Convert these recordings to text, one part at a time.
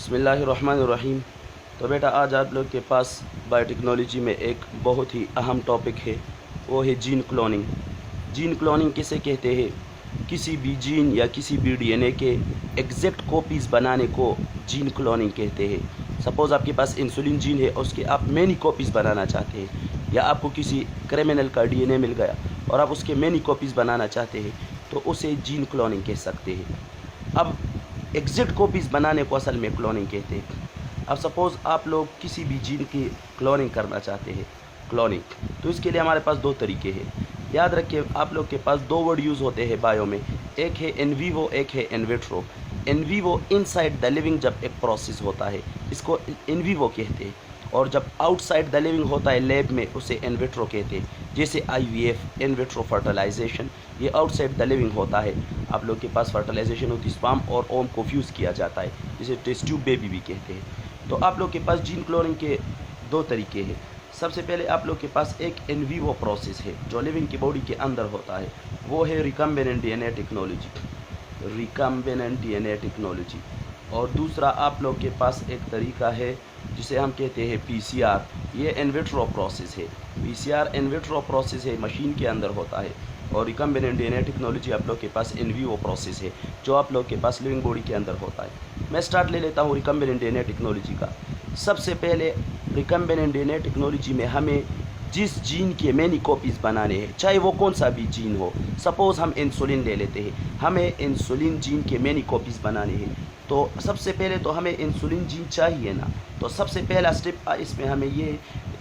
बिस्मिल्लाहिर्रहमानिर्रहीम। तो बेटा आज आप लोग के पास बायोटेक्नोलॉजी में एक बहुत ही अहम टॉपिक है, वो है जीन क्लोनिंग। जीन क्लोनिंग किसे कहते हैं? किसी भी जीन या किसी भी डीएनए के एग्जैक्ट कॉपीज़ बनाने को जीन क्लोनिंग कहते हैं। सपोज़ आपके पास इंसुलिन जीन है, उसके आप मैनी कॉपीज़ बनाना चाहते हैं, या आपको किसी क्रिमिनल का डीएनए मिल गया और आप उसके मैनी कॉपीज़ बनाना चाहते हैं, तो उसे जीन क्लोनिंग कह सकते हैं। अब एग्जैक्ट कॉपीज़ बनाने को असल में क्लोनिंग कहते हैं। अब सपोज़ आप लोग किसी भी जीन की क्लोनिंग करना चाहते हैं, क्लोनिंग, तो इसके लिए हमारे पास दो तरीके हैं। याद रखिए, आप लोग के पास दो वर्ड यूज़ होते हैं बायो में, एक है इन वीवो, एक है in vitro. In vivo inside the living जब एक प्रोसेस होता है, इसको इन वीवो कहते हैं, और जब आउटसाइड द लिविंग होता है लैब में, उसे इन विट्रो कहते हैं। जैसे IVF, इन विट्रो फर्टिलाइजेशन, ये आउटसाइड द लिविंग होता है। आप लोग के पास फर्टिलाइजेशन होती है, स्पर्म और ओम को फ्यूज़ किया जाता है, जिसे टेस्ट ट्यूब बेबी भी कहते हैं। तो आप लोग के पास जीन क्लोनिंग के दो तरीके हैं। सबसे पहले आप लोग के पास एक इन वीवो प्रोसेस है जो लिविंग की बॉडी के अंदर होता है, वो है recombinant DNA technology, recombinant DNA technology. और दूसरा आप लोग के पास एक तरीका है जिसे हम कहते हैं PCR, ये इन विट्रो प्रोसेस है। PCR इन विट्रो प्रोसेस है, मशीन के अंदर होता है। और रिकम्बिनेंट डीएनए टेक्नोलॉजी आप लोग के पास इन वीवो प्रोसेस है, जो आप लोग के पास लिविंग बॉडी के अंदर होता है। मैं स्टार्ट ले लेता हूँ रिकम्बिनेंट डीएनए टेक्नोलॉजी का। सबसे पहले रिकम्बिनेंट डीएनए टेक्नोलॉजी में हमें जिस जीन के मैनी कॉपीज़ बनाने हैं, चाहे वो कौन सा भी जीन हो, सपोज़ हम इंसुलिन ले लेते हैं, हमें इंसुलिन जीन के मैनी कॉपीज़ बनाने हैं, तो सबसे पहले तो हमें इंसुलिन जीन चाहिए ना। तो सबसे पहला स्टेप इसमें हमें ये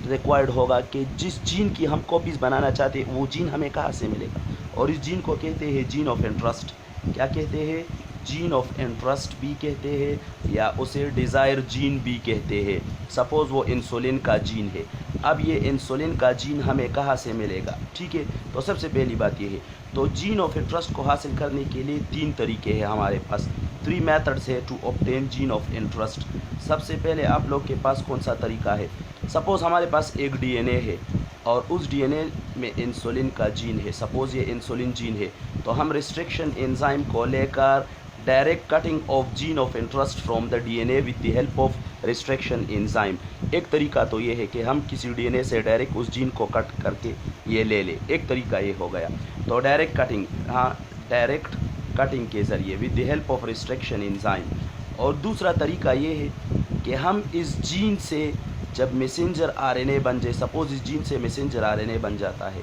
रिक्वायर्ड होगा कि जिस जीन की हम कॉपीज़ बनाना चाहते हैं, वो जीन हमें कहाँ से मिलेगा, और इस जीन को कहते हैं जीन ऑफ इंटरेस्ट। क्या कहते हैं? जीन ऑफ इंटरेस्ट भी कहते हैं, या उसे डिज़ायर जीन भी कहते हैं। सपोज़ वो इंसुलिन का जीन है, अब ये इंसुलिन का जीन हमें कहाँ से मिलेगा? ठीक है, तो सबसे पहली बात ये है, तो जीन ऑफ इंटरेस्ट को हासिल करने के लिए तीन तरीके हैं हमारे पास, 3 मेथड्स है to obtain gene of interest. सबसे पहले आप लोग के पास कौन सा तरीका है? सपोज़ हमारे पास एक डीएनए है और उस डीएनए में इंसुलिन का जीन है, सपोज़ ये इंसुलिन जीन है, तो हम रिस्ट्रिक्शन एंजाइम को लेकर direct cutting of gene of interest from the DNA with the help of restriction enzyme. एक तरीका तो ये है कि हम किसी डीएनए से डायरेक्ट उस जीन को कट करके ये ले लें, एक तरीका ये हो गया। तो डायरेक्ट कटिंग, हाँ, डायरेक्ट कटिंग के ज़रिए with the help of restriction enzyme. और दूसरा तरीका ये है कि हम इस जीन से जब मैसेंजर आरएनए बन जाए, सपोज़ इस जीन से मैसेंजर आरएनए बन जाता है,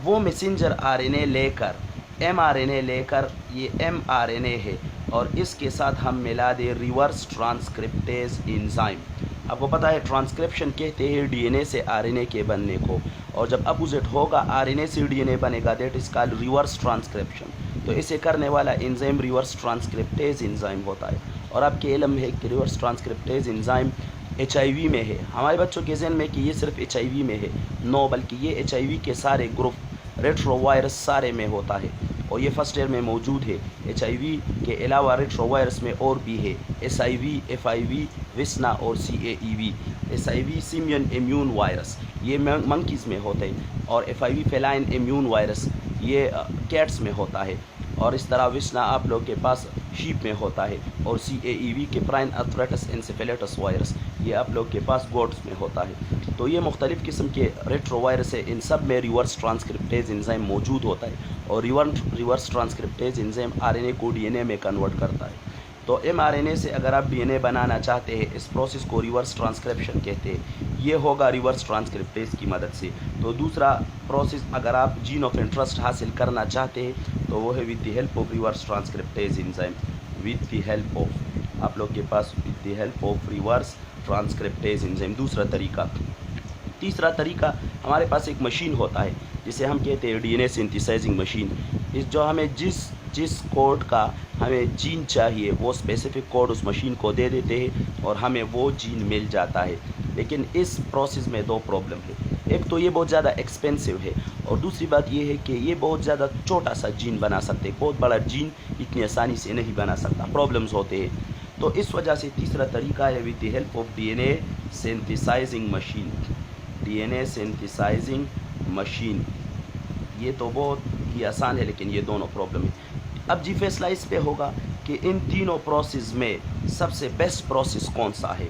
वो मैसेंजर आरएनए लेकर mRNA लेकर, ये mRNA है, और इसके साथ हम मिला दे रिवर्स ट्रांसक्रिप्टेज एंजाइम। आपको पता है ट्रांसक्रिप्शन कहते हैं डीएनए से आरएनए के बनने को, और जब अपोजिट होगा आरएनए से डीएनए बनेगा, that is called reverse transcription. तो इसे करने वाला एंजाइम रिवर्स ट्रांसक्रिप्टेज एंजाइम होता है। और आपके इल्म है कि रिवर्स ट्रांसक्रिप्टेज एंजाइम HIV में है। हमारे बच्चों के जहन में कि ये सिर्फ HIV में है, नो, बल्कि ये HIV के सारे ग्रुप, रेट्रोवायरस सारे में होता है, और ये फर्स्ट ईयर में मौजूद है। HIV के अलावा रेट्रोवायरस में और भी है, SIV, FIV, विस्ना और CAEV। SIV simian immune virus, ये मंकीज़ में होते हैं, और FIV फेलाइन इम्यून वायरस, ये कैट्स में होता है। और इस तरह विस्ना आप लोग के पास शीप में होता है, और CAEV के प्राइन अर्थराइटिस एन्सेफेलाइटिस वायरस, ये आप लोग के पास गोट्स में होता है। तो ये मुख्तलिफ़ किस्म के रेट्रोवायरस है, इन सब में रिवर्स ट्रांसक्रिप्टेज एंजाइम मौजूद होता है, और रिवर्स ट्रांसक्रिप्टेज एंजाइम आरएनए को डीएनए में कन्वर्ट करता है। तो mRNA से अगर आप डीएनए बनाना चाहते हैं, इस प्रोसेस को रिवर्स ट्रांसक्रिप्शन कहते हैं, ये होगा रिवर्स ट्रांसक्रिप्टेज की मदद से। तो दूसरा प्रोसेस अगर आप जीन ऑफ इंटरेस्ट हासिल करना चाहते हैं, तो वो है with the help of reverse transcriptase enzyme, with the help of, आप लोग के पास with the help of reverse transcriptase enzyme, दूसरा तरीका। तीसरा तरीका, हमारे पास एक मशीन होता है जिसे हम कहते हैं डीएनए सिंथेसाइजिंग मशीन। इस जो हमें जिस कोड का हमें जीन चाहिए, वो स्पेसिफिक कोड उस मशीन को दे देते हैं और हमें वो जीन मिल जाता है। लेकिन इस प्रोसेस में दो प्रॉब्लम है, एक तो ये बहुत ज़्यादा एक्सपेंसिव है, और दूसरी बात ये है कि ये बहुत ज़्यादा छोटा सा जीन बना सकते हैं, बहुत बड़ा जीन इतनी आसानी से नहीं बना सकता, प्रॉब्लम्स होते हैं। तो इस वजह से तीसरा तरीका है with the help of DNA synthesising machine, DNA synthesising machine. ये तो बहुत ही आसान है, लेकिन ये दोनों प्रॉब्लम है। अब जी फैसला इस पे होगा कि इन तीनों प्रोसेस में सबसे बेस्ट प्रोसेस कौन सा है।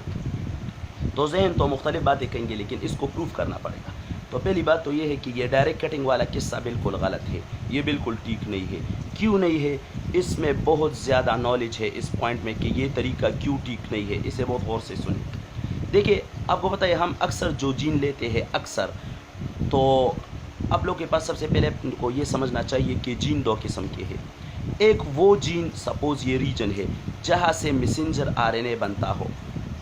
तो जहन तो मुख्तलिफ बातें कहेंगे, लेकिन इसको प्रूव करना पड़ेगा। तो पहली बात तो ये है कि ये डायरेक्ट कटिंग वाला किस्सा बिल्कुल गलत है, ये बिल्कुल ठीक नहीं है। क्यों नहीं है? इसमें बहुत ज़्यादा नॉलेज है इस पॉइंट में कि ये तरीका क्यों ठीक नहीं है। इसे बहुत गौर से सुनिए। देखिए, आपको पता है हम अक्सर जो जीन लेते हैं अक्सर, तो आप लोग के पास सबसे पहले को ये समझना चाहिए कि जीन दो किस्म के हैं। एक वो जीन, सपोज़ ये रीजन है जहाँ से मैसेंजर आरएनए बनता हो,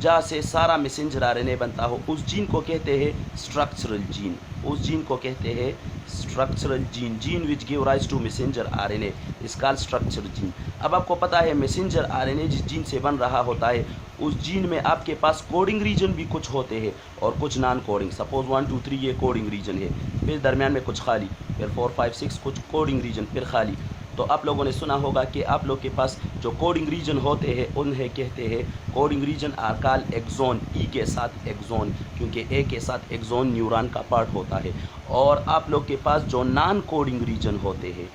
जहाँ से सारा मैसेंजर आरएनए बनता हो, उस जीन को कहते हैं स्ट्रक्चरल जीन। उस जीन को कहते हैं structural gene. Gene which give rise to messenger RNA is called structural gene. अब आपको पता है मैसेंजर आरएनए जिस जीन से बन रहा होता है, उस जीन में आपके पास कोडिंग रीजन भी कुछ होते हैं और कुछ नॉन कोडिंग। सपोज 1 2 3 ये कोडिंग रीजन है, फिर दरमियान में कुछ खाली, फिर 4 5 6 कुछ कोडिंग रीजन, फिर खाली। तो आप लोगों ने सुना होगा कि आप लोग के पास जो कोडिंग रीजन होते हैं उन्हें कहते हैं coding region are called exon. E के साथ एक्सॉन, क्योंकि ए के साथ एक्सॉन न्यूरॉन का पार्ट होता है। और आप लोग के पास जो नॉन कोडिंग रीजन होते हैं,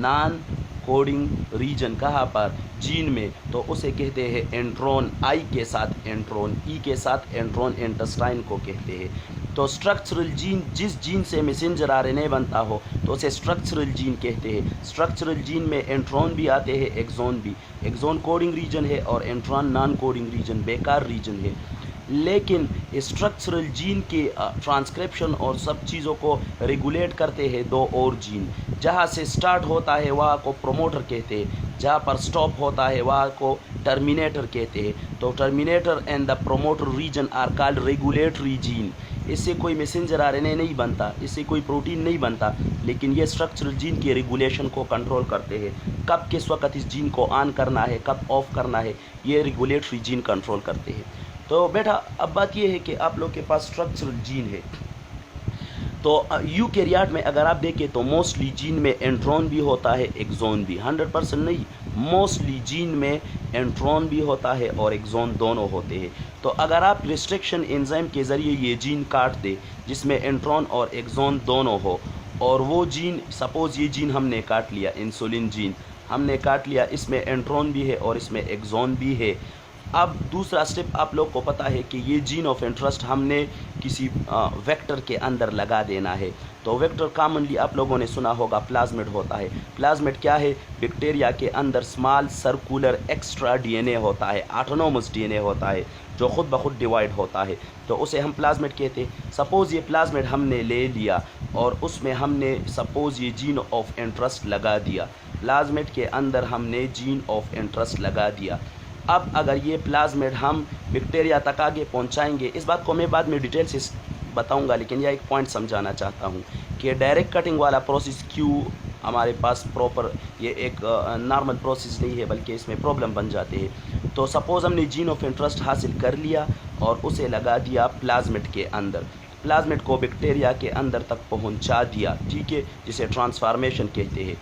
नॉन कोडिंग रीजन कहाँ पर? जीन में, तो उसे कहते हैं एंट्रॉन। आई के साथ एंट्रॉन, ई के साथ एंट्रॉन इंटेस्टाइन को कहते हैं। तो स्ट्रक्चरल जीन, जिस जीन से मैसेंजर आरएनए बनता हो तो उसे स्ट्रक्चरल जीन कहते हैं। स्ट्रक्चरल जीन में एंट्रॉन भी आते हैं, एक्सॉन भी। एक्सॉन कोडिंग रीजन है और एंट्रॉन नॉन कोडिंग रीजन, बेकार रीजन है। लेकिन स्ट्रक्चरल जीन के ट्रांसक्रिप्शन और सब चीज़ों को रेगुलेट करते हैं दो और जीन। जहाँ से स्टार्ट होता है वहाँ को प्रोमोटर कहते हैं, जहाँ पर स्टॉप होता है वहाँ को टर्मिनेटर कहते हैं। तो terminator and the promoter region are called regulatory gene. इससे कोई मैसेंजर आरएनए नहीं बनता, इससे कोई प्रोटीन नहीं बनता, लेकिन ये स्ट्रक्चरल जीन के रेगुलेशन को कंट्रोल करते हैं। कब किस वक्त इस जीन को ऑन करना है, कब ऑफ करना है, ये रेगुलेटरी जीन कंट्रोल करते हैं। तो बेटा अब बात ये है कि आप लोग के पास स्ट्रक्चरल जीन है, तो यूकैरियोट में अगर आप देखें तो मोस्टली जीन में एंट्रॉन भी होता है, एक्सॉन भी। 100% नहीं, मोस्टली जीन में एंट्रॉन भी होता है और एक्सॉन दोनों होते हैं। तो अगर आप रिस्ट्रिक्शन एंजाइम के ज़रिए ये जीन काट दे जिसमें एंट्रॉन और एक्सॉन दोनों हो, और वो जीन, सपोज़ ये जीन हमने काट लिया, इंसुलिन जीन हमने काट लिया, इसमें एंट्रॉन भी है और इसमें एक्सॉन भी है। अब दूसरा स्टेप आप लोग को पता है कि ये जीन ऑफ इंटरेस्ट हमने किसी वेक्टर के अंदर लगा देना है। तो वेक्टर कॉमनली आप लोगों ने सुना होगा प्लाज्मिड होता है। प्लाज्मिड क्या है? बैक्टीरिया के अंदर स्मॉल सर्कुलर एक्स्ट्रा डीएनए होता है, ऑटोनोमस डीएनए होता है जो खुद ब खुद डिवाइड होता है, तो उसे हम प्लाज्मिड कहते हैं। सपोज़ ये प्लाज्मिड हमने ले लिया और उसमें हमने सपोज़ ये जीन ऑफ इंटरेस्ट लगा दिया, प्लाज्मिड के अंदर हमने जीन ऑफ इंटरेस्ट लगा दिया। अब अगर ये प्लाज्मिड हम बैक्टीरिया तक आगे पहुंचाएंगे, इस बात को मैं बाद में डिटेल से बताऊंगा, लेकिन यह एक पॉइंट समझाना चाहता हूं कि डायरेक्ट कटिंग वाला प्रोसेस क्यों हमारे पास प्रॉपर, ये एक नॉर्मल प्रोसेस नहीं है, बल्कि इसमें प्रॉब्लम बन जाते हैं। तो सपोज़ हमने जीन ऑफ इंटरेस्ट हासिल कर लिया और उसे लगा दिया प्लाज्मिड के अंदर, प्लाज्मिड को बैक्टीरिया के अंदर तक पहुंचा दिया, ठीक है, जिसे ट्रांसफॉर्मेशन कहते हैं।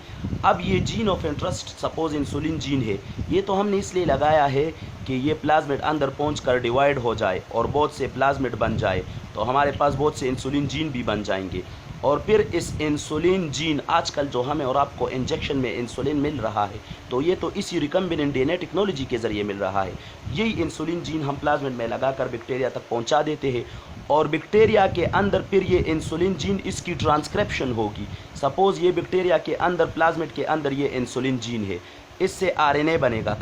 अब ये gene of interest suppose insulin gene है, ये तो हमने इसलिए लगाया है कि ये प्लाज्मिड अंदर पहुंचकर डिवाइड हो जाए और बहुत से प्लाज्मिड बन जाए, तो हमारे पास बहुत से इंसुलिन जीन भी बन जाएंगे। और फिर इस इंसुलिन जीन, आजकल जो हमें और आपको इंजेक्शन में इंसुलिन मिल रहा है, तो ये तो इसी रिकम्बिनेंट डीएनए टेक्नोलॉजी के ज़रिए मिल रहा है। यही इंसुलिन जीन हम प्लाज्मिड में लगाकर बैक्टीरिया तक पहुंचा देते हैं और बैक्टीरिया के अंदर फिर ये इंसुलिन जीन, इसकी ट्रांसक्रिप्शन होगी। सपोज़ ये बैक्टीरिया के अंदर, प्लाज्मिड के अंदर ये इंसुलिन जीन है, इससे आरएनए बनेगा।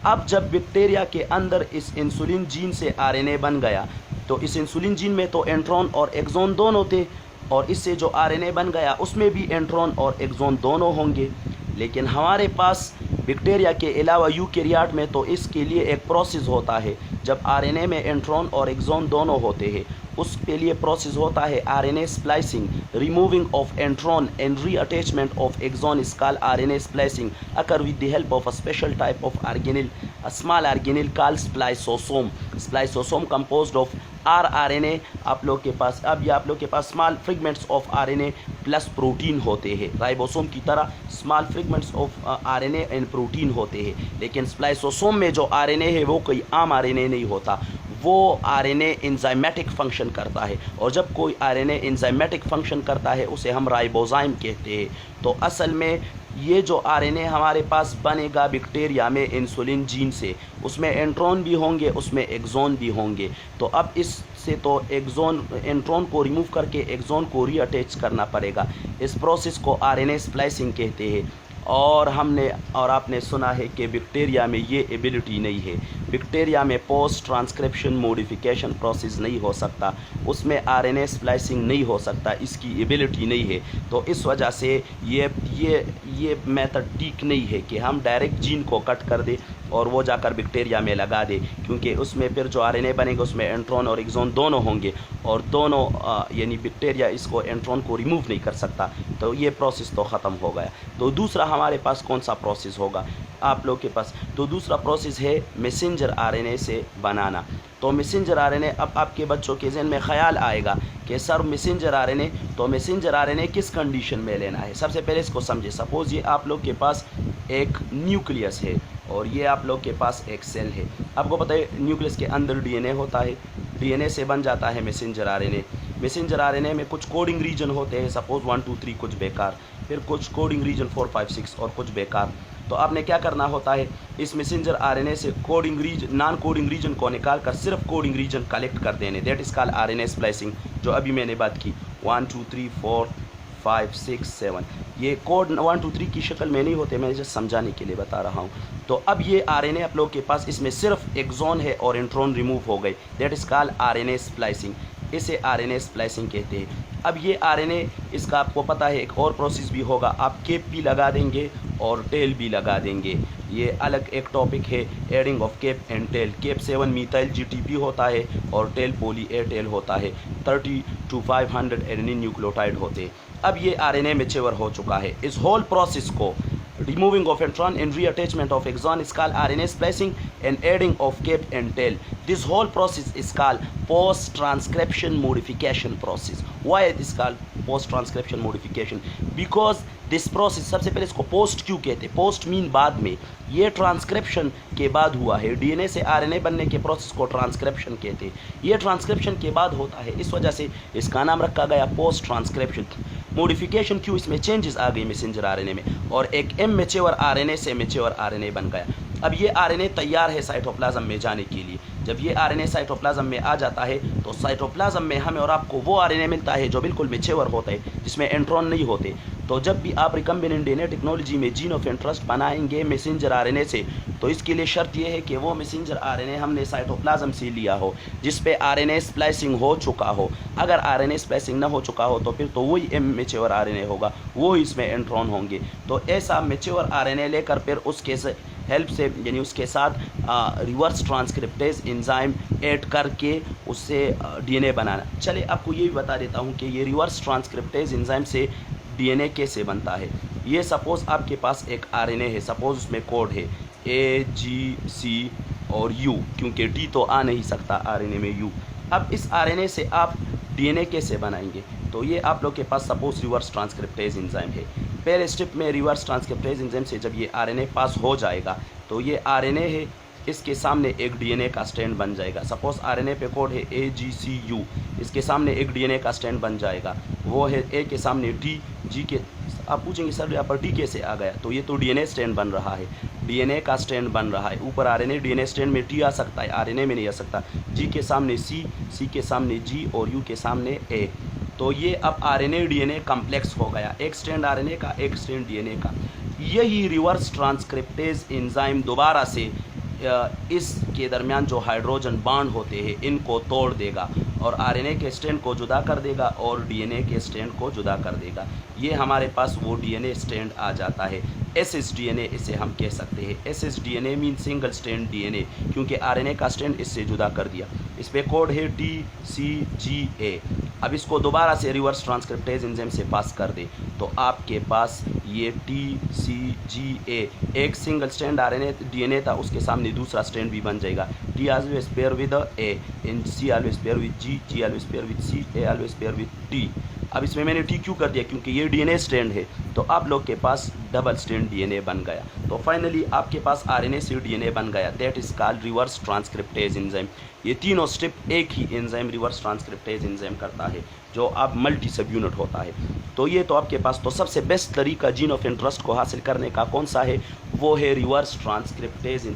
अब जब बैक्टीरिया के अंदर इस इंसुलिन जीन से आरएनए बन गया, तो इस इंसुलिन जीन में तो एंट्रॉन और एक्सॉन दोनों थे, और इससे जो आरएनए बन गया उसमें भी एंट्रॉन और एक्सॉन दोनों होंगे। लेकिन हमारे पास बैक्टीरिया के अलावा यूकैरियोट में तो इसके लिए एक प्रोसेस होता है, जब आरएनए में एंट्रॉन और एक्सॉन दोनों होते हैं, उसके लिए प्रोसेस होता है RNA splicing, removing of intron and reattachment of exon is called RNA splicing occur with the help of a special type of organelle, a small organelle called spliceosome. Spliceosome composed of rRNA आप लोग के पास, अब ये आप लोग के पास small fragments of RNA plus protein होते हैं। राइबोसोम की तरह small fragments of RNA and protein होते हैं, लेकिन स्प्लाइसोसोम में जो आरएनए है वो कोई आम आरएनए नहीं होता, वो आरएनए एंजाइमेटिक फंक्शन करता है, और जब कोई आरएनए एंजाइमेटिक फंक्शन करता है उसे हम राइबोजाइम कहते हैं। तो असल में ये जो आरएनए हमारे पास बनेगा बैक्टीरिया में इंसुलिन जीन से, उसमें इंट्रॉन भी होंगे, उसमें एक्सॉन भी होंगे। तो अब इससे तो इंट्रॉन को रिमूव करके एक्सॉन को रीअटैच करना पड़ेगा। इस प्रोसेस को आरएनए स्प्लाइसिंग कहते हैं। और आपने सुना है कि बैक्टीरिया में ये एबिलिटी नहीं है, बैक्टीरिया में पोस्ट ट्रांसक्रिप्शन मॉडिफिकेशन प्रोसेस नहीं हो सकता, उसमें आरएनए स्प्लाइसिंग नहीं हो सकता, इसकी एबिलिटी नहीं है। तो इस वजह से ये मेथड ठीक नहीं है कि हम डायरेक्ट जीन को कट कर दें और वो जाकर बैक्टीरिया में लगा दे, क्योंकि उसमें फिर जो आरएनए बनेगा उसमें एंट्रॉन और एक्सॉन दोनों होंगे और दोनों यानी बैक्टीरिया इसको एंट्रॉन को रिमूव नहीं कर सकता। तो ये प्रोसेस तो ख़त्म हो गया। तो दूसरा हमारे पास कौन सा प्रोसेस होगा आप लोग के पास? तो दूसरा प्रोसेस है मैसेंजर आरएनए से बनाना। तो मैसेंजर आरएनए, अब आपके बच्चों के जहन में ख्याल आएगा कि सर मैसेंजर आरएनए, तो मैसेंजर आरएनए किस कंडीशन में लेना है? सबसे पहले इसको समझे। सपोज़ ये आप लोग के पास एक न्यूक्लियस है और ये आप लोग के पास एक सेल है। आपको पता है न्यूक्लियस के अंदर डीएनए होता है, डीएनए से बन जाता है मैसेंजर आरएनए। मैसेंजर आरएनए में कुछ कोडिंग रीजन होते हैं, सपोज़ 1 2 3 कुछ बेकार, फिर कुछ कोडिंग रीजन 4 5 6 और कुछ बेकार। तो आपने क्या करना होता है, इस मैसेंजर आरएनए से नॉन कोडिंग रीजन को निकाल कर सिर्फ कोडिंग रीजन कलेक्ट कर देने, that is called RNA splicing, जो अभी मैंने बात की। 1 2 3 4 5 6 7 ये कोड 1 2 3 की शक्ल में नहीं होते, मैं जस्ट समझाने के लिए बता रहा हूँ। तो अब ये आरएनए आप लोग के पास, इसमें सिर्फ एक्सॉन है और इंट्रॉन रिमूव हो गए, that is called RNA splicing. इसे आरएनए स्प्लाइसिंग कहते हैं। अब ये आरएनए, इसका आपको पता है एक और प्रोसेस भी होगा, आप केप भी लगा देंगे और टेल भी लगा देंगे, ये अलग एक टॉपिक है, adding of cap and tail. Cap 7 methyl GTP होता है और टेल पॉली ए टेल होता है, 30 to 500 एडेनिन न्यूक्लियोटाइड होते हैं। अब ये आरएनए मैच्योर हो चुका है। इस होल प्रोसेस को, removing of intron and reattachment of exon, is called RNA splicing, and adding of cap and tail. This whole process is called post-transcription modification process. Why it is called post-transcription modification? Because this process, सबसे पहले इसको post क्यों कहते हैं? Post mean बाद में, ये transcription के बाद हुआ है। डीएनए से आरएनए बनने के प्रोसेस को ट्रांसक्रिप्शन कहते हैं। ये ट्रांसक्रिप्शन के बाद होता है, इस वजह से इसका नाम रखा गया पोस्ट ट्रांसक्रिप्शन मॉडिफिकेशन। क्यों? इसमें चेंजेस आ गई मैसेंजर आरएनए में और एक एम मैच्योर आरएनए से मैच्योर आरएनए बन गया। अब ये आरएनए तैयार है साइटोप्लाज्म में जाने के लिए। जब ये आरएनए साइटोप्लाज्म में आ जाता है तो साइटोप्लाज्म में हमें और आपको वो आरएनए मिलता है जो बिल्कुल मैच्योर होता है, जिसमें एंट्रॉन नहीं होते। तो जब भी आप रिकम्बिनेंट डीएनए टेक्नोलॉजी में जीन ऑफ इंटरेस्ट बनाएंगे मैसेंजर आरएनए से, तो इसके लिए शर्त यह है कि वो मैसेंजर आरएनए हमने साइटोप्लाज्म से लिया हो, जिस पे आरएनए स्प्लाइसिंग हो चुका हो। अगर आरएनए स्प्लाइसिंग ना हो चुका हो तो फिर तो वही एम मैच्योर आरएनए होगा, वो इसमें एंट्रॉन होंगे। तो ऐसा मैच्योर आरएनए लेकर फिर उसके हेल्प से, यानी उसके साथ रिवर्स ट्रांसक्रिप्टेज एंजाइम ऐड करके उससे डीएनए बनाना। चलिए आपको ये भी बता देता हूँ कि ये रिवर्स ट्रांसक्रिप्टेज एंजाइम से डीएनए कैसे बनता है। ये सपोज़ आपके पास एक आरएनए है, सपोज़ उसमें कोड है AGC और U, क्योंकि डी तो आ नहीं सकता आरएनए में U। अब इस आरएनए से आप डीएनए कैसे बनाएंगे? तो ये आप लोग के पास सपोज़ रिवर्स ट्रांसक्रिप्टेज एंजाइम है। पहले स्टेप में रिवर्स ट्रांसक्रिप्टेज एंजाइम से जब ये आरएनए पास हो जाएगा तो ये आरएनए है, इसके सामने एक डीएनए का स्टैंड बन जाएगा। सपोज़ आरएनए पे कोड है AGCU, इसके सामने एक डीएनए का स्टैंड बन जाएगा, वो है ए के सामने डी, जी के। आप पूछेंगे सर यहाँ पर डी कैसे आ गया? तो ये तो डीएनए स्टैंड बन रहा है, डीएनए का स्टैंड बन रहा है। ऊपर आरएनए, डीएनए स्टैंड में टी आ सकता है, आरएनए में नहीं आ सकता। जी के सामने सी, सी के सामने जी और यू के सामने ए। तो ये अब आरएनए डीएनए कॉम्प्लेक्स हो गया, एक स्टैंड आरएनए का, एक स्टैंड डीएनए का। यही रिवर्स ट्रांसक्रिप्टेज एंजाइम दोबारा से इसके दरमियान जो हाइड्रोजन बॉन्ड होते हैं इनको तोड़ देगा और आरएनए के स्टैंड को जुदा कर देगा और डीएनए के स्टैंड को जुदा कर देगा। ये हमारे पास वो डीएनए स्टैंड आ जाता है, SSDNA इसे हम कह सकते हैं। SSDNA mean single stand DNA, क्योंकि आरएनए का स्टैंड इससे जुदा कर दिया। इस पे कोड है DCGA। अब इसको दोबारा से रिवर्स ट्रांसक्रिप्टेज एंजाइम से पास कर दे तो आपके पास ये TCGA, एक सिंगल स्टैंड आरएनए डीएनए था, उसके सामने दूसरा स्टैंड भी बन जाएगा। T always pair with A and C always pair with G, G always pair with C, A always pair with T। अब इसमें मैंने टी क्यों कर दिया, क्योंकि ये डीएनए स्ट्रैंड है, तो आप लोग के पास डबल स्ट्रैंड डीएनए बन गया। तो फाइनली आपके पास आरएनए से डीएनए बन गया, that is called reverse transcriptase enzyme. ये तीनों स्टेप एक ही एंजाइम रिवर्स ट्रांसक्रिप्टेज एंजाइम करता है, जो अब मल्टी सब यूनिट होता है। तो ये तो आपके पास तो सबसे बेस्ट तरीका जीन ऑफ इंटरेस्ट को हासिल करने का कौन सा है, वो है रिवर्स ट्रांसक्रिप्टेज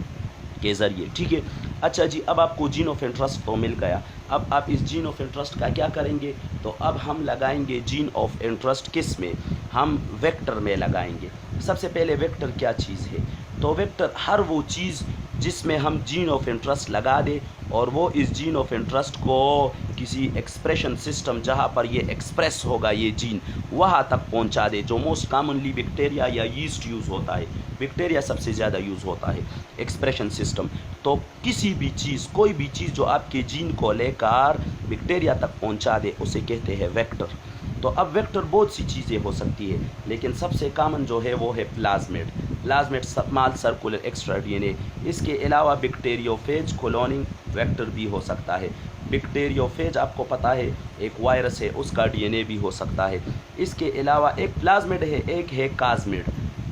के ज़रिए, ठीक है। अच्छा जी, अब आपको जीन ऑफ इंटरेस्ट तो मिल गया, अब आप इस जीन ऑफ इंटरेस्ट का क्या करेंगे, तो अब हम लगाएंगे जीन ऑफ इंटरेस्ट किस में, हम वेक्टर में लगाएंगे। सबसे पहले वेक्टर क्या चीज़ है, तो वेक्टर हर वो चीज़ जिसमें हम जीन ऑफ इंटरेस्ट लगा दें और वो इस जीन ऑफ इंटरेस्ट को किसी एक्सप्रेशन सिस्टम जहाँ पर ये एक्सप्रेस होगा ये जीन, वहाँ तक पहुँचा दे, जो मोस्ट कॉमनली बैक्टीरिया या यीस्ट यूज़ होता है। बैक्टीरिया सबसे ज़्यादा यूज़ होता है एक्सप्रेशन सिस्टम। तो किसी भी चीज़, कोई भी चीज़ जो आपके जीन को लेकर बैक्टीरिया तक पहुँचा दे, उसे कहते हैं वेक्टर। तो अब वेक्टर बहुत सी चीज़ें हो सकती है, लेकिन सबसे कॉमन जो है वो है plasmid. Plasmid small circular extra DNA. इसके अलावा बैक्टीरियोफेज कॉलोनिंग वेक्टर भी हो सकता है। बैक्टीरियोफेज आपको पता है एक वायरस है, उसका डीएनए भी हो सकता है। इसके अलावा एक प्लाज्मिड है, एक है कास्मिड।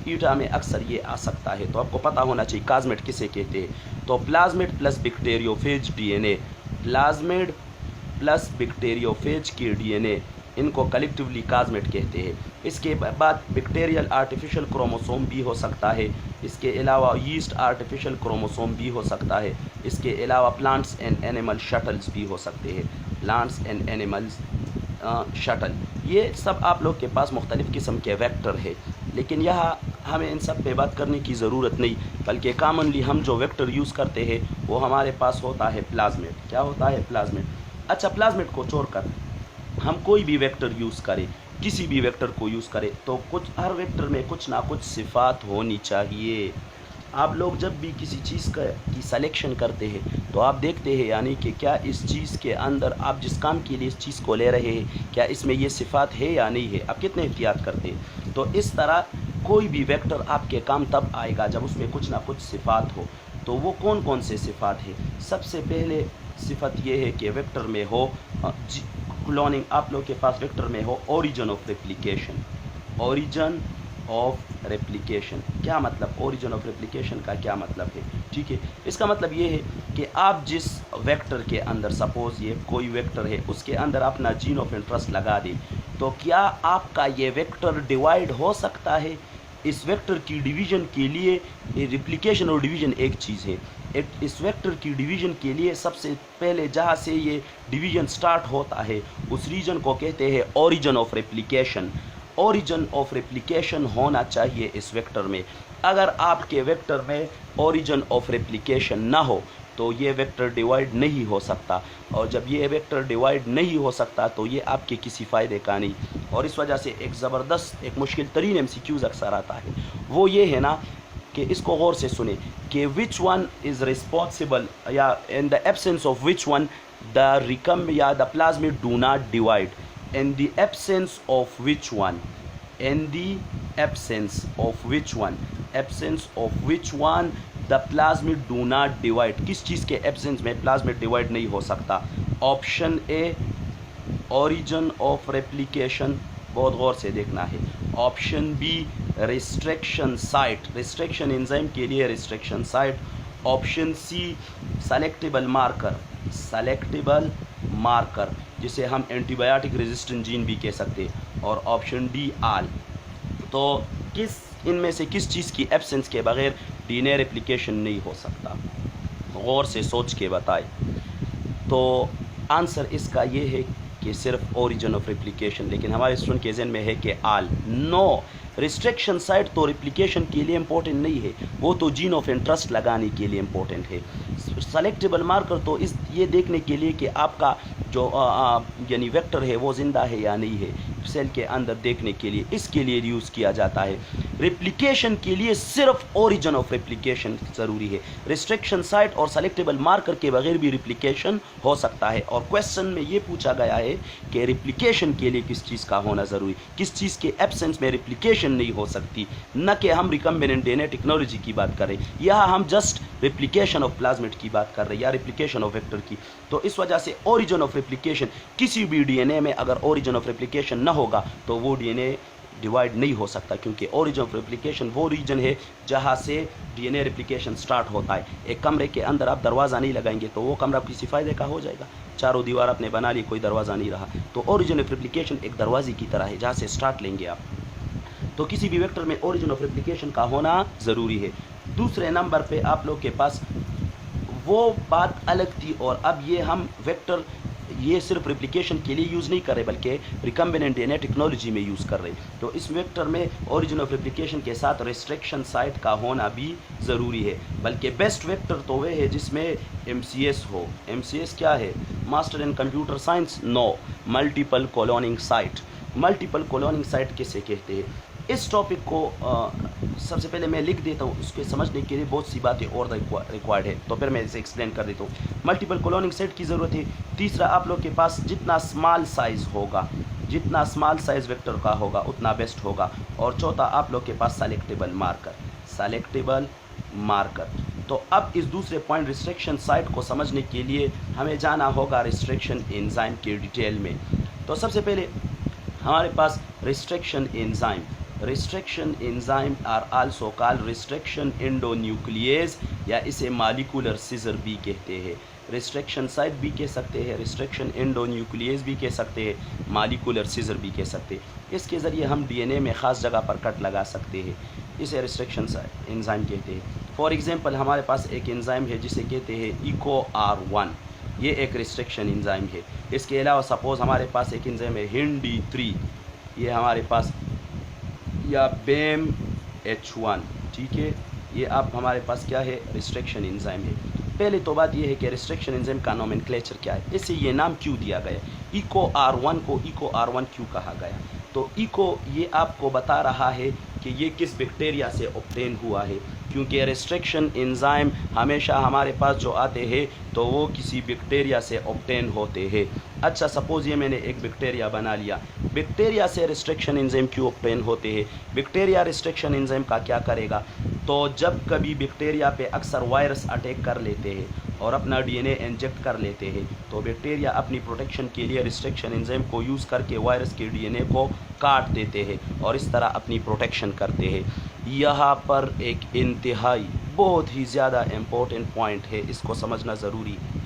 ईटा में अक्सर ये आ सकता है, तो आपको पता होना चाहिए कास्मिड किसे कहते हैं। तो plasmid plus bacteriophage DNA, plasmid plus bacteriophage के डीएनए, इनको कलेक्टिवली कास्मिड कहते हैं। इसके बाद बैक्टीरियल आर्टिफिशियल क्रोमोसोम भी हो सकता है। इसके अलावा यीस्ट आर्टिफिशियल क्रोमोसोम भी हो सकता है। इसके अलावा प्लांट्स एंड एनिमल शटल्स भी हो सकते हैं, प्लांट्स एंड एनिमल्स शटल। ये सब आप लोग के पास मुख्तलिफ़ किस्म के वेक्टर है, लेकिन यहाँ हमें इन सब पे बात करने की ज़रूरत नहीं, बल्कि कॉमनली हम जो वेक्टर यूज़ करते हैं वो हमारे पास होता है प्लाज्मिड। क्या होता है? प्लाज्मिड। अच्छा, प्लाज्मिड को छोड़कर हम कोई भी वेक्टर यूज़ करें, किसी भी वेक्टर को यूज़ करें, तो कुछ हर वेक्टर में कुछ ना कुछ सिफ़ात होनी चाहिए। आप लोग जब भी किसी चीज़ की सिलेक्शन करते हैं तो आप देखते हैं यानी कि क्या इस चीज़ के अंदर आप जिस काम के लिए इस चीज़ को ले रहे हैं, क्या इसमें ये सिफ़ात है या नहीं है, आप कितने एहतियात करते हैं। तो इस तरह कोई भी वेक्टर आपके काम तब आएगा जब उसमें कुछ ना कुछ सिफ़ात हो। तो वो कौन कौन से सिफ़ात है? सबसे पहले सिफ़त ये है कि वेक्टर में हो क्लोनिंग, आप लोग के पास वेक्टर में हो origin of replication. Origin of replication क्या मतलब? ओरिजिन ऑफ रेप्लिकेशन का क्या मतलब है? ठीक है, इसका मतलब ये है कि आप जिस वेक्टर के अंदर, सपोज़ ये कोई वेक्टर है, उसके अंदर अपना जीन ऑफ इंटरेस्ट लगा दें, तो क्या आपका ये वेक्टर डिवाइड हो सकता है? इस वेक्टर की डिवीज़न के लिए रेप्लिकेशन और डिवीज़न एक चीज़ है। इस वेक्टर की डिवीज़न के लिए सबसे पहले जहाँ से ये डिवीज़न स्टार्ट होता है उस रीजन को कहते हैं origin of replication. Origin of replication होना चाहिए इस वेक्टर में। अगर आपके वेक्टर में ओरिजिन ऑफ रेप्लिकेशन ना हो तो ये वेक्टर डिवाइड नहीं हो सकता, और जब ये वेक्टर डिवाइड नहीं हो सकता तो ये आपके किसी फ़ायदे का नहीं। और इस वजह से एक ज़बरदस्त, एक मुश्किल तरीन MCQs अक्सर आता है, वो ये है ना कि इसको गौर से सुने कि विच वन इज़ रिस्पॉन्सिबल, या in the absence of which one the रिकम या the plasmid do not divide, in the absence of which one, in the absence of which one, absence of which one the plasmid do not divide। किस चीज़ के absence में plasmid divide नहीं हो सकता? Option A origin of replication, बहुत गौर से देखना है। Option B restriction site, restriction enzyme के लिए restriction site. Option C selectable marker, selectable marker जिसे हम एंटीबायोटिक रेजिस्टेंट जीन भी कह सकते हैं। और ऑप्शन डी आल। तो किस इनमें से किस चीज़ की एब्सेंस के बगैर डीएनए रेप्लिकेशन नहीं हो सकता? गौर से सोच के बताए। तो आंसर इसका ये है कि सिर्फ ओरिजिन ऑफ रेप्लिकेशन, लेकिन हमारे स्टूडेंट के जहन में है कि आल। नो, रिस्ट्रिक्शन साइट तो रेप्लिकेशन के लिए इम्पोर्टेंट नहीं है, वो तो जीन ऑफ इंटरेस्ट लगाने के लिए इम्पोर्टेंट है। सेलेक्टेबल मार्कर तो ये देखने के लिए कि आपका जो यानी वेक्टर है वो ज़िंदा है या नहीं है, सेल के अंदर देखने के लिए, इसके लिए यूज़ किया जाता है। रेप्लिकेशन के लिए सिर्फ ओरिजिन ऑफ रेप्लिकेशन ज़रूरी है। रिस्ट्रिक्शन साइट और सेलेक्टेबल मार्कर के बगैर भी रेप्लिकेशन हो सकता है। और क्वेश्चन में ये पूछा गया है कि रेप्लिकेशन के लिए किस चीज़ का होना ज़रूरी, किस चीज़ के एब्सेंस में रेप्लिकेशन नहीं हो सकती, न कि हम रिकम्बिनेंट डीएनए टेक्नोलॉजी की बात करें, यहाँ हम जस्ट रेप्लिकेशन ऑफ प्लाज्मिड की बात कर रहे हैं या रेप्लिकेशन ऑफ वेक्टर की। तो इस वजह से ओरिजिन ऑफ रेप्लिकेशन, किसी भी डीएनए में अगर ओरिजिन ऑफ रेप्लिकेशन न होगा तो वो डीएनए डिवाइड नहीं हो सकता, क्योंकि ओरिजिन ऑफ रेप्लिकेशन वो रीजन है जहाँ से डीएनए रेप्लिकेशन स्टार्ट होता है। एक कमरे के अंदर आप दरवाज़ा नहीं लगाएंगे तो वो कमरा किसी फ़ायदे का हो जाएगा, चारों दीवार आपने बना ली, कोई दरवाज़ा नहीं रहा। तो ओरिजिन ऑफ रेप्लिकेशन एक दरवाजे की तरह है जहाँ से स्टार्ट लेंगे आप। तो किसी भी वेक्टर में ओरिजिन ऑफ रेप्लिकेशन का होना ज़रूरी है। दूसरे नंबर पे आप लोग के पास वो बात अलग थी, और अब ये हम वेक्टर ये सिर्फ रेप्लिकेशन के लिए यूज़ नहीं कर रहे बल्कि रिकम्बिनेंट डीएनए टेक्नोलॉजी में यूज़ कर रहे। तो इस वेक्टर में ओरिजिन ऑफ रेप्लिकेशन के साथ रिस्ट्रिक्शन साइट का होना भी ज़रूरी है। बल्कि बेस्ट वेक्टर तो वह है जिसमें एमसीएस हो। एमसीएस क्या है? Master in computer science? No, multiple cloning site. Multiple cloning site किसे कहते हैं? इस टॉपिक को सबसे पहले मैं लिख देता हूँ, उसके समझने के लिए बहुत सी बातें और रिक्वायर्ड है, तो फिर मैं इसे एक्सप्लेन कर देता हूँ। मल्टीपल कॉलोनिंग सेट की ज़रूरत है। तीसरा, आप लोग के पास जितना स्मॉल साइज़ होगा, जितना स्मॉल साइज़ वेक्टर का होगा उतना बेस्ट होगा। और चौथा, आप लोग के पास सेलेक्टेबल मार्कर, सेलेक्टेबल मार्कर। तो अब इस दूसरे पॉइंट रिस्ट्रिक्शन साइट को समझने के लिए हमें जाना होगा रिस्ट्रिक्शन एंजाइम के डिटेल में। तो सबसे पहले हमारे पास restriction enzyme, restriction enzyme are also called restriction endonuclease, या इसे मॉलिक्यूलर सीजर भी कहते हैं। रिस्ट्रिक्शन साइट भी कह सकते हैं, रिस्ट्रिक्शन एंडोन्यूक्लियेज भी कह सकते हैं, मॉलिक्यूलर सीजर भी कह सकते हैं। इसके ज़रिए हम डीएनए में ख़ास जगह पर कट लगा सकते हैं, इसे रिस्ट्रिक्शन एंजाइम कहते हैं। फॉर एग्जांपल हमारे पास एक एंजाइम है जिसे कहते हैं EcoR1, ये एक रिस्ट्रिक्शन एंजाइम है। इसके अलावा सपोज़ हमारे पास एक एंजाइम है HindD3, ये हमारे पास, या BAMH1, ठीक है, ये आप हमारे पास क्या है? रिस्ट्रिक्शन एंजाइम है। पहले तो बात ये है कि रिस्ट्रिक्शन एंजाइम का नोमेनक्लेचर क्या है, इससे ये नाम क्यों दिया गया, EcoR1 को EcoR1 क्यों कहा गया। तो इको ये आपको बता रहा है कि ये किस बैक्टीरिया से ऑब्टेन हुआ है, क्योंकि रिस्ट्रिक्शन एंजाइम हमेशा हमारे पास जो आते हैं तो वो किसी बैक्टीरिया से ऑब्टेन होते हैं। अच्छा, सपोज़ ये मैंने एक बैक्टीरिया बना लिया, बैक्टीरिया से रिस्ट्रिक्शन एंजाइम क्यों ऑब्टेन होते हैं? बैक्टीरिया रिस्ट्रिक्शन एंजाइम का क्या करेगा? तो जब कभी बैक्टीरिया पे अक्सर वायरस अटैक कर लेते हैं और अपना डीएनए इंजेक्ट कर लेते हैं, तो बैक्टीरिया अपनी प्रोटेक्शन के लिए रिस्ट्रिक्शन एंजाइम को यूज़ करके वायरस के डीएनए को काट देते हैं और इस तरह अपनी प्रोटेक्शन करते हैं। यहाँ पर एक इंतहाई बहुत ही ज़्यादा इम्पोर्टेंट पॉइंट है, इसको समझना ज़रूरी है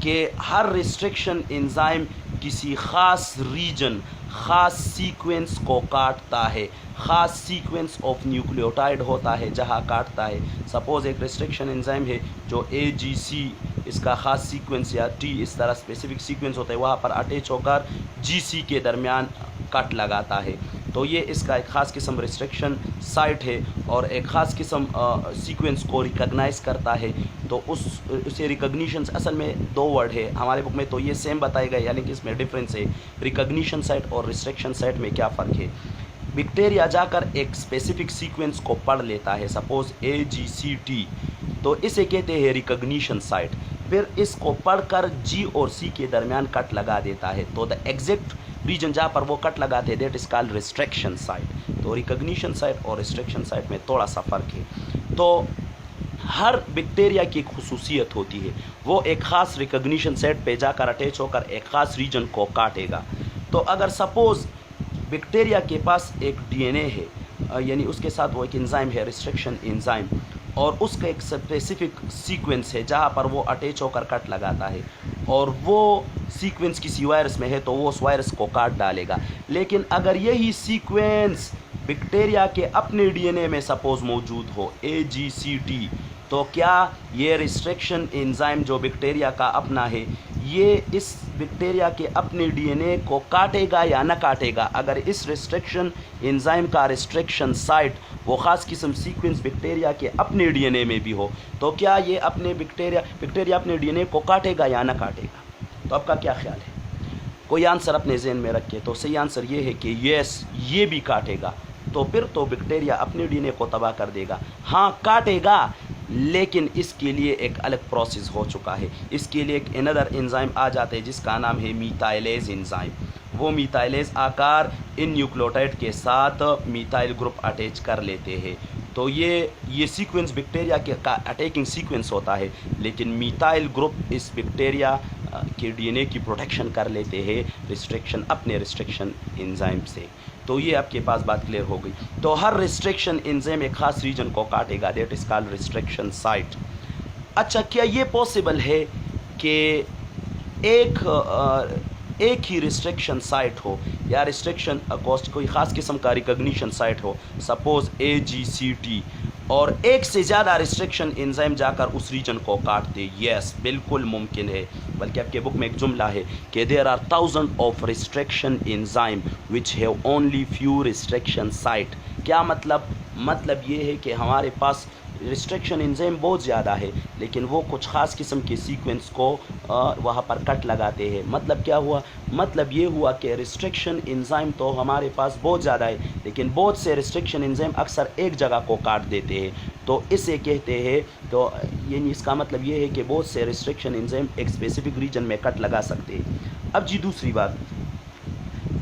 कि हर रिस्ट्रिक्शन एंजाइम किसी ख़ास रीजन, ख़ास सीक्वेंस को काटता है, ख़ास सीक्वेंस ऑफ न्यूक्लियोटाइड होता है जहाँ काटता है। सपोज़ एक रिस्ट्रिक्शन एंजाइम है जो AGC, इसका ख़ास सीक्वेंस या T इस तरह स्पेसिफिक सीक्वेंस होता है, वहाँ पर अटैच होकर GC के दरमियान कट लगाता है। तो ये इसका एक ख़ास किस्म रिस्ट्रिक्शन साइट है और एक ख़ास किस्म सीक्वेंस को रिकग्नाइज़ करता है। तो उसे रिकग्निशन असल में दो वर्ड है, हमारे बुक में तो ये सेम बताए गए, यानी कि इसमें डिफरेंस है। रिकग्निशन साइट और रिस्ट्रिक्शन साइट में क्या फ़र्क है? बैक्टीरिया जाकर एक स्पेसिफिक सीक्वेंस को पढ़ लेता है, सपोज़ AGCT, तो इसे कहते हैं रिकग्निशन साइट। फिर इसको पढ़कर G और C के दरमियान कट लगा देता है, तो द एग्जैक्ट रीजन जहाँ पर वो कट लगाते हैं that is called restriction site. तो रिकग्निशन साइट और रिस्ट्रिक्शन साइट में थोड़ा सा फ़र्क है। तो हर बैक्टीरिया की एक खुसूसियत होती है, वो एक ख़ास रिकग्निशन साइट पे जाकर अटैच होकर एक ख़ास रीजन को काटेगा। तो अगर सपोज़ बैक्टीरिया के पास एक डीएनए है, यानी उसके साथ वो एक एंजाइम है रिस्ट्रिक्शन एंजाइम, और उसका एक स्पेसिफिक सीक्वेंस है जहाँ पर वो अटैच होकर कट लगाता है, और वो सीक्वेंस किसी वायरस में है तो वो उस वायरस को काट डालेगा। लेकिन अगर यही सीक्वेंस बैक्टीरिया के अपने डीएनए में सपोज़ मौजूद हो AGCT, तो क्या ये रिस्ट्रिक्शन एंजाइम जो बैक्टीरिया का अपना है ये इस बैक्टीरिया के अपने डीएनए को काटेगा या न काटेगा? अगर इस रिस्ट्रिक्शन एंजाइम का रिस्ट्रिक्शन साइट वो ख़ास किस्म सीक्वेंस बैक्टीरिया के अपने डीएनए में भी हो, तो क्या ये अपने बैक्टीरिया अपने डीएनए को काटेगा या न काटेगा? तो आपका क्या ख्याल है? कोई आंसर अपने जहन में रखे। तो सही आंसर ये है कि यस, ये भी काटेगा। तो फिर तो बैक्टीरिया अपने डीएनए को तबाह कर देगा। हाँ काटेगा, लेकिन इसके लिए एक अलग प्रोसेस हो चुका है। इसके लिए एक अनदर एंजाइम आ जाता है जिसका नाम है मीथाइलेज एंजाइम। वो मीथाइलेज आकार इन न्यूक्लियोटाइड के साथ मीथाइल ग्रुप अटैच कर लेते हैं। तो ये सीक्वेंस बैक्टीरिया के का अटैकिंग सीक्वेंस होता है, लेकिन मीथाइल ग्रुप इस बैक्टीरिया के डीएनए की प्रोटेक्शन कर लेते हैं अपने रिस्ट्रिक्शन एंजाइम से। तो ये आपके पास बात क्लियर हो गई। तो हर रिस्ट्रिक्शन एंजाइम एक खास रीजन को काटेगा, that is called restriction site. अच्छा, क्या ये पॉसिबल है कि एक ही रिस्ट्रिक्शन साइट हो या रिस्ट्रिक्शन अकोस्ट कोई ख़ास किस्म का रिकग्निशन साइट हो, सपोज AGCT, और एक से ज़्यादा रिस्ट्रिक्शन एंजाइम जाकर उस रीजन को काट दे? यस, बिल्कुल मुमकिन है। बल्कि आपके बुक में एक जुमला है कि there are thousand of restriction enzyme which have only few restriction site. क्या मतलब ये है कि हमारे पास रिस्ट्रिक्शन एंजाइम बहुत ज़्यादा है, लेकिन वो कुछ ख़ास किस्म के सीक्वेंस को वहाँ पर कट लगाते हैं। मतलब क्या हुआ? मतलब ये हुआ कि रिस्ट्रिक्शन एंजाइम तो हमारे पास बहुत ज़्यादा है, लेकिन बहुत से रिस्ट्रिक्शन एंजाइम अक्सर एक जगह को काट देते हैं। तो इसे कहते हैं, तो यानी इसका मतलब ये है कि बहुत से रिस्ट्रिक्शन एंजाइम एक स्पेसिफिक रीजन में कट लगा सकते हैं। अब जी दूसरी बात,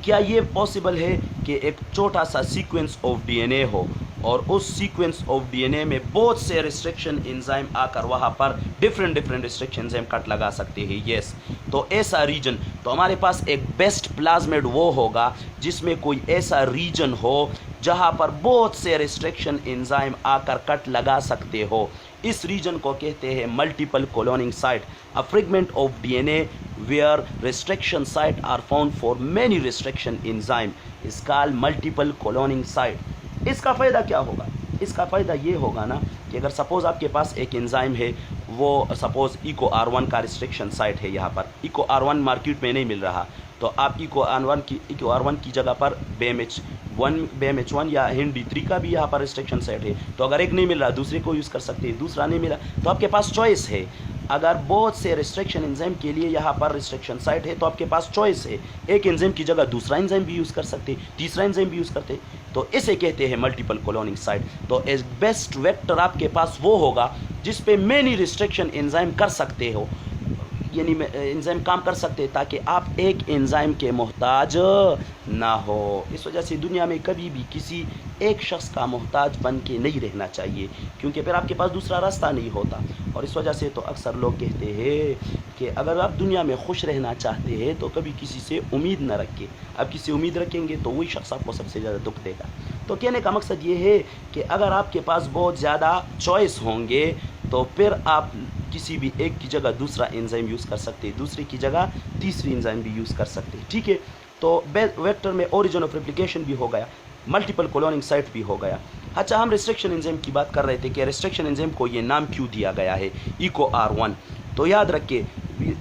क्या ये पॉसिबल है कि एक छोटा सा सीक्वेंस ऑफ डीएनए हो और उस सीक्वेंस ऑफ डीएनए में बहुत से रिस्ट्रिक्शन एंजाइम आकर वहाँ पर डिफरेंट रिस्ट्रिक्शन एंजाइम कट लगा सकते हैं? यस। तो ऐसा रीजन, तो हमारे पास एक बेस्ट प्लाज्मिड वो होगा जिसमें कोई ऐसा रीजन हो जहाँ पर बहुत से रिस्ट्रिक्शन एंजाइम आकर कट लगा सकते हो। इस रीजन को कहते हैं multiple cloning site, a fragment of DNA where restriction site are found for many restriction enzyme is called multiple cloning site। इसका फ़ायदा क्या होगा? इसका फ़ायदा ये होगा ना कि अगर सपोज़ आपके पास एक एंजाइम है, वो सपोज़ EcoR1 का रिस्ट्रिक्शन साइट है, यहाँ पर EcoR1 मार्केट में नहीं मिल रहा, तो आप EcoR1 की जगह पर BMH1 या HindD3 का भी यहाँ पर रिस्ट्रिक्शन साइट है। तो अगर एक नहीं मिल रहा, दूसरे को यूज़ कर सकते हैं, दूसरा नहीं मिला तो आपके पास चॉइस है। अगर बहुत से रिस्ट्रिक्शन एंजाइम के लिए यहाँ पर रिस्ट्रिक्शन साइट है तो आपके पास चॉइस है, एक एंजाइम की जगह दूसरा एंजाइम भी यूज़ कर सकते, तीसरा एंजाइम भी यूज़ करते। तो इसे कहते हैं मल्टीपल कोलोनिंग साइट। तो एक बेस्ट वेक्टर आपके पास वो होगा जिस पे मेनी रिस्ट्रिक्शन एंजाइम कर सकते हो, यानी एंजाइम काम कर सकते हैं, ताकि आप एक एंजाइम के मोहताज ना हो। इस वजह से दुनिया में कभी भी किसी एक शख्स का मोहताज बन के नहीं रहना चाहिए, क्योंकि फिर आपके पास दूसरा रास्ता नहीं होता। और इस वजह से तो अक्सर लोग कहते हैं कि अगर आप दुनिया में खुश रहना चाहते हैं तो कभी किसी से उम्मीद न रखें। अब किसी उम्मीद रखेंगे तो वही शख्स आपको सबसे ज़्यादा दुख देगा। तो कहने का मकसद ये है कि अगर आपके पास बहुत ज़्यादा चॉइस होंगे तो फिर आप किसी भी एक की जगह दूसरा एंजाइम यूज़ कर सकते हैं, दूसरे की जगह तीसरी एंजाइम भी यूज़ कर सकते हैं। ठीक है, तो वेक्टर में ओरिजिन ऑफ रेप्लिकेशन भी हो गया, मल्टीपल कोलोनिंग साइट भी हो गया। अच्छा, हम रिस्ट्रिक्शन एंजाइम की बात कर रहे थे कि रिस्ट्रिक्शन एंजाइम को ये नाम क्यों दिया गया है EcoR1। तो याद रखिए,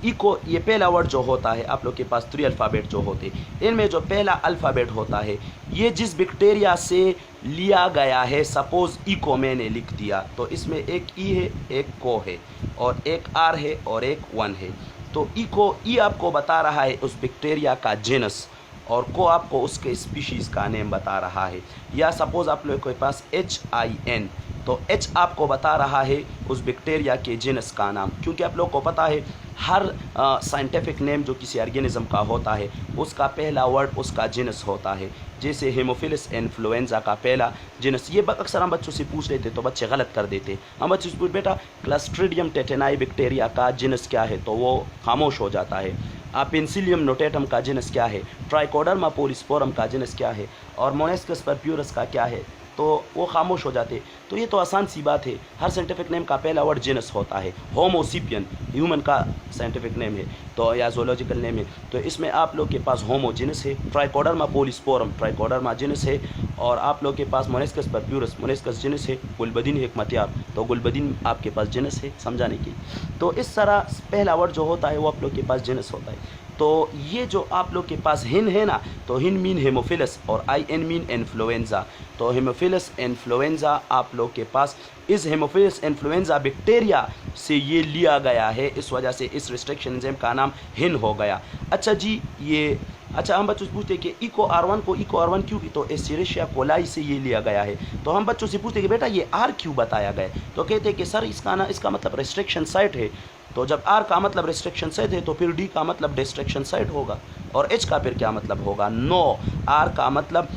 इको ये पहला वर्ड जो होता है, आप लोग के पास 3 अल्फ़ाबेट जो होते हैं, इनमें जो पहला अल्फ़ाबेट होता है ये जिस बैक्टीरिया से लिया गया है, सपोज़ इको मैंने लिख दिया, तो इसमें एक ई है, एक को है, और एक आर है और एक 1 है। तो इको ई आपको बता रहा है उस बैक्टीरिया का जेनस, और को आपको उसके स्पीशीज़ का नेम बता रहा है। या सपोज़ आप लोग के पास HIN, तो H आपको बता रहा है उस बैक्टीरिया के जेनस का नाम, क्योंकि आप लोग को पता है हर साइंटिफिक नेम जो किसी ऑर्गेनिज्म का होता है उसका पहला वर्ड उसका जेनस होता है। जैसे हेमोफिलस इन्फ्लुएंजा का पहला जेनस, ये अक्सर हम बच्चों से पूछ लेते तो बच्चे गलत कर देते। हम बच्चों से पूछ, बेटा क्लस्ट्रीडियम टेटेनाई बैक्टीरिया का जेनस क्या है, तो वो खामोश हो जाता है। पेनिसिलियम नोटेटम का जेनस क्या है, ट्राइकोडर्मा पोलिस्पोरम का जेनस क्या है, और मोनेस्कस परप्यूरस का क्या है, तो वो खामोश हो जाते। तो ये तो आसान सी बात है, हर साइंटिफिक नेम का पहला वर्ड जेनस होता है। होमोसिपियन ह्यूमन का साइंटिफिक नेम है तो या जोलॉजिकल नेम है, तो इसमें आप लोग के पास होमो जेनस है। ट्राइकोडर्मा पोलिस्पोरम ट्राइकोडर्मा जेनस है, और आप लोग के पास मोनेस्कस परप्यूरस मोनेस्कस जेनस है। गुलबदीन हिकमतयाब, तो गुलबदीन आपके पास जेनस है, समझाने की। तो इस तरह पहला वर्ड जो होता है वो आप लोग के पास जेनस होता है। तो ये जो आप लोग के पास हिन है ना, तो हिन मीन हेमोफिलस और आई एन मीन इन्फ्लुएंजा। तो हेमोफिलस इन्फ्लुएंजा आप लोग के पास, इस हेमोफिलस इन्फ्लुएंजा बैक्टीरिया से ये लिया गया है, इस वजह से इस रिस्ट्रिक्शन एंजाइम का नाम हिन हो गया। अच्छा जी, ये अच्छा हम बच्चों से पूछते हैं कि इको R1 को इको R1 क्यों, तो एस्चेरिशिया कोलाई से ये लिया गया है। तो हम बच्चों से पूछते हैं कि बेटा ये R क्यों बताया गया, तो कहते हैं कि सर इसका मतलब रिस्ट्रिक्शन साइट है। तो जब R का मतलब रिस्ट्रिक्शन साइट है तो फिर D का मतलब डिस्ट्रिक्शन साइट होगा, और H का फिर क्या मतलब होगा, नो। R का मतलब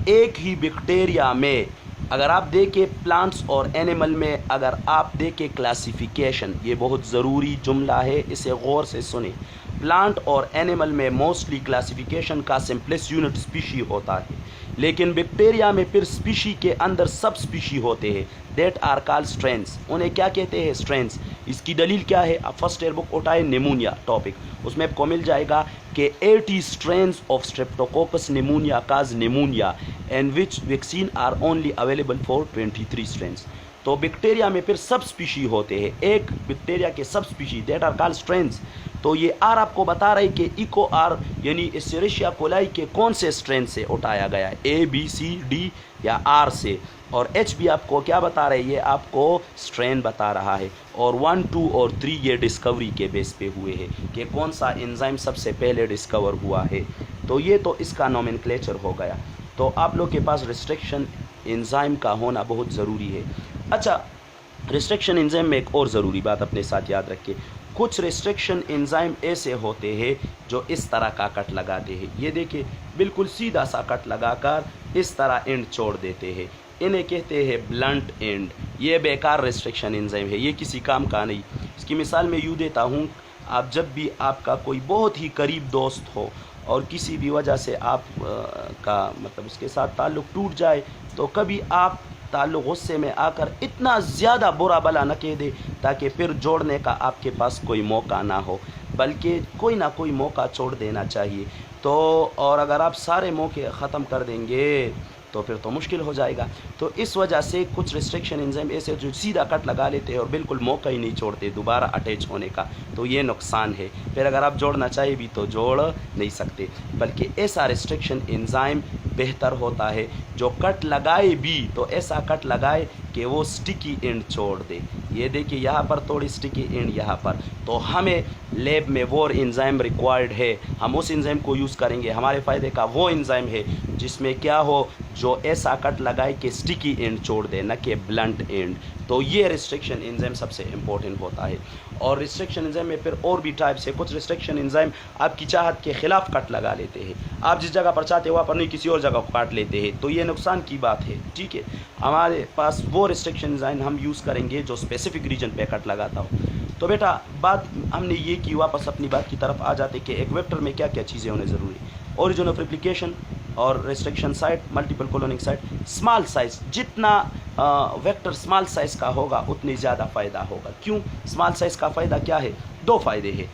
एक ही बैक्टीरिया में, अगर आप देखें प्लांट्स और एनिमल में, अगर आप देखें क्लासिफिकेशन, ये बहुत ज़रूरी जुमला है, इसे गौर से सुने। प्लांट और एनिमल में मोस्टली क्लासिफिकेशन का सिंपलेस्ट यूनिट स्पीशी होता है, लेकिन बैक्टीरिया में फिर स्पीशी के अंदर सब स्पीशी होते हैं, दैट आर कॉल्ड स्ट्रेन्स। उन्हें क्या कहते हैं, स्ट्रेन्स। इसकी दलील क्या है, आप फर्स्ट ईयर बुक उठाए निमोनिया टॉपिक, उसमें आपको मिल जाएगा कि 80 strains of streptococcus pneumonia cause pneumonia and which vaccine are only available for 23 strains. तो बैक्टीरिया में फिर सब स्पीशी होते हैं, एक बैक्टीरिया के sub species, that are called strains. तो ये आर आपको बता रहा है कि इको आर यानी एस्चेरिशिया कोलाई के कौन से स्ट्रेन से उठाया गया है, A B C D या R से। और H भी आपको क्या बता रहा है, ये आपको स्ट्रेन बता रहा है। और 1, 2 और 3 ये डिस्कवरी के बेस पे हुए हैं कि कौन सा एंजाइम सबसे पहले डिस्कवर हुआ है। तो ये तो इसका नोमेनक्लेचर हो गया। तो आप लोग के पास रिस्ट्रिक्शन एंजाइम का होना बहुत ज़रूरी है। अच्छा, रिस्ट्रिक्शन एंजाइम में एक और ज़रूरी बात अपने साथ याद रखिए, कुछ रिस्ट्रिक्शन एंजाइम ऐसे होते हैं जो इस तरह का कट लगाते हैं, ये देखिए बिल्कुल सीधा सा कट लगाकर इस तरह एंड छोड़ देते हैं, इन्हें कहते हैं ब्लंट एंड। ये बेकार रिस्ट्रिक्शन एंजाइम है, ये किसी काम का नहीं। इसकी मिसाल मैं यूँ देता हूँ, आप जब भी आपका कोई बहुत ही करीब दोस्त हो और किसी भी वजह से आप का मतलब उसके साथ ताल्लुक़ टूट जाए, तो कभी आप ताल्लुक़ गुस्से में आकर इतना ज़्यादा बुरा भला न कह दे ताकि फिर जोड़ने का आपके पास कोई मौका ना हो, बल्कि कोई ना कोई मौका छोड़ देना चाहिए। तो और अगर आप सारे मौके ख़त्म कर देंगे तो फिर तो मुश्किल हो जाएगा। तो इस वजह से कुछ रिस्ट्रिक्शन एंजाइम ऐसे जो सीधा कट लगा लेते हैं और बिल्कुल मौका ही नहीं छोड़ते दोबारा अटैच होने का, तो ये नुकसान है। फिर अगर आप जोड़ना चाहिए भी तो जोड़ नहीं सकते, बल्कि ऐसा रिस्ट्रिक्शन एंजाइम बेहतर होता है जो कट लगाए भी तो ऐसा कट लगाए कि वो स्टिकी एंड छोड़ दे। ये देखिए यहाँ पर थोड़ी स्टिकी एंड यहाँ पर, तो हमें लैब में वो एंजाइम रिक्वायर्ड है, हम उस एंजाइम को यूज़ करेंगे। हमारे फ़ायदे का वो एंजाइम है जिसमें क्या हो, जो ऐसा कट लगाए कि स्टिकी एंड छोड़ दे, न कि ब्लंट एंड। तो ये रिस्ट्रिक्शन एंजाइम सबसे इम्पोर्टेंट होता है। और रिस्ट्रिक्शन एंजाइम में फिर और भी टाइप्स है। कुछ रिस्ट्रिक्शन एंजाइम आपकी चाहत के ख़िलाफ़ कट लगा लेते हैं, आप जिस जगह पर चाहते हो वहाँ पर नहीं किसी और जगह को काट लेते हैं, तो ये नुकसान की बात है। ठीक है, हमारे पास वो रिस्ट्रिक्शन एंजाइम हम यूज़ करेंगे जो स्पेसिफिक रीजन पे कट लगाता हो। तो बेटा बात हमने ये की, वापस अपनी बात की तरफ आ जाते कि एक वेक्टर में क्या क्या चीज़ें होने ज़रूरी, ओरिजिन ऑफ रेप्लिकेशन और restriction site, multiple cloning site, small size. जितना वेक्टर स्मॉल साइज़ का होगा उतनी ज़्यादा फ़ायदा होगा। क्यों? स्मॉल साइज़ का फ़ायदा क्या है? दो फ़ायदे हैं।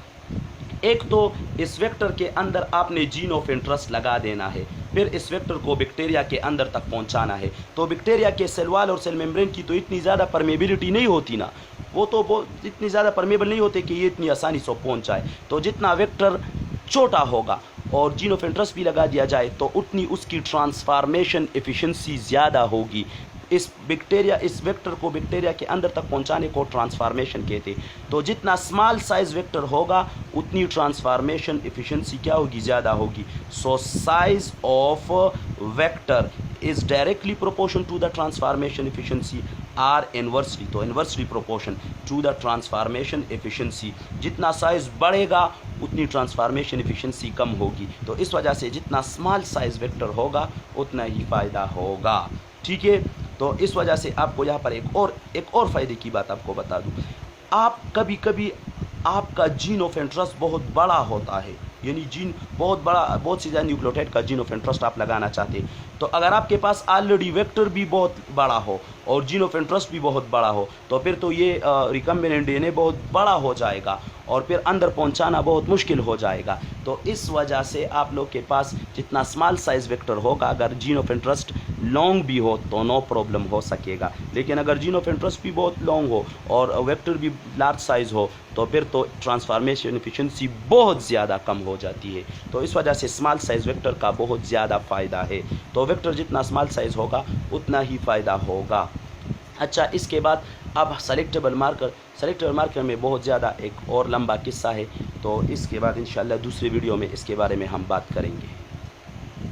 एक तो इस वेक्टर के अंदर आपने जीन ऑफ इंटरेस्ट लगा देना है, फिर इस वेक्टर को बैक्टीरिया के अंदर तक पहुंचाना है। तो बैक्टीरिया के सेल वॉल और सेल मेम्ब्रेन की तो इतनी ज़्यादा परमेबिलिटी नहीं होती ना, वो इतनी ज़्यादा परमेबल नहीं होते कि ये इतनी आसानी से पहुंच जाए। तो जितना वेक्टर छोटा होगा और जीन ऑफ इंटरेस्ट भी लगा दिया जाए तो उतनी उसकी ट्रांसफार्मेशन एफिशिएंसी ज़्यादा होगी। इस वेक्टर को बैक्टीरिया के अंदर तक पहुंचाने को ट्रांसफार्मेशन कहते हैं। तो जितना स्मॉल साइज वेक्टर होगा उतनी ट्रांसफार्मेशन एफिशिएंसी क्या होगी? ज़्यादा होगी। So size of vector is directly proportion to the transformation efficiency or inversely, तो inversely proportion to the transformation efficiency. जितना साइज बढ़ेगा उतनी ट्रांसफार्मेशन एफिशिएंसी कम होगी। तो इस वजह से जितना स्मॉल साइज वेक्टर होगा उतना ही फ़ायदा होगा। ठीक है, तो इस वजह से आपको यहाँ पर एक और फ़ायदे की बात आपको बता दूँ। आप कभी आपका जीन ऑफ इंटरेस्ट बहुत बड़ा होता है, यानी जीन बहुत बड़ा, बहुत सी ज़्यादा न्यूक्लियोटाइड का जीन ऑफ इंटरेस्ट आप लगाना चाहते हैं। तो अगर आपके पास ऑलरेडी वेक्टर भी बहुत बड़ा हो और जीन ऑफ इंटरेस्ट भी बहुत बड़ा हो तो फिर तो ये रिकम्बिनेंट डीएनए बहुत बड़ा हो जाएगा और फिर अंदर पहुंचाना बहुत मुश्किल हो जाएगा। तो इस वजह से आप लोग के पास जितना स्मॉल साइज़ वेक्टर होगा, अगर जीन ऑफ इंटरेस्ट लॉन्ग भी हो तो नो प्रॉब्लम हो सकेगा। लेकिन अगर जीन ऑफ इंटरेस्ट भी बहुत लॉन्ग हो और वेक्टर भी लार्ज साइज़ हो तो फिर तो ट्रांसफार्मेशन एफिशिएंसी बहुत ज़्यादा कम हो जाती है। तो इस वजह से स्मॉल साइज़ वेक्टर का बहुत ज़्यादा फ़ायदा है। तो वेक्टर जितना स्मॉल साइज़ होगा उतना ही फ़ायदा होगा। अच्छा, इसके बाद अब सेलेक्टेबल मार्कर में बहुत ज़्यादा एक और लंबा किस्सा है, तो इसके बाद इंशाल्लाह दूसरी वीडियो में इसके बारे में हम बात करेंगे।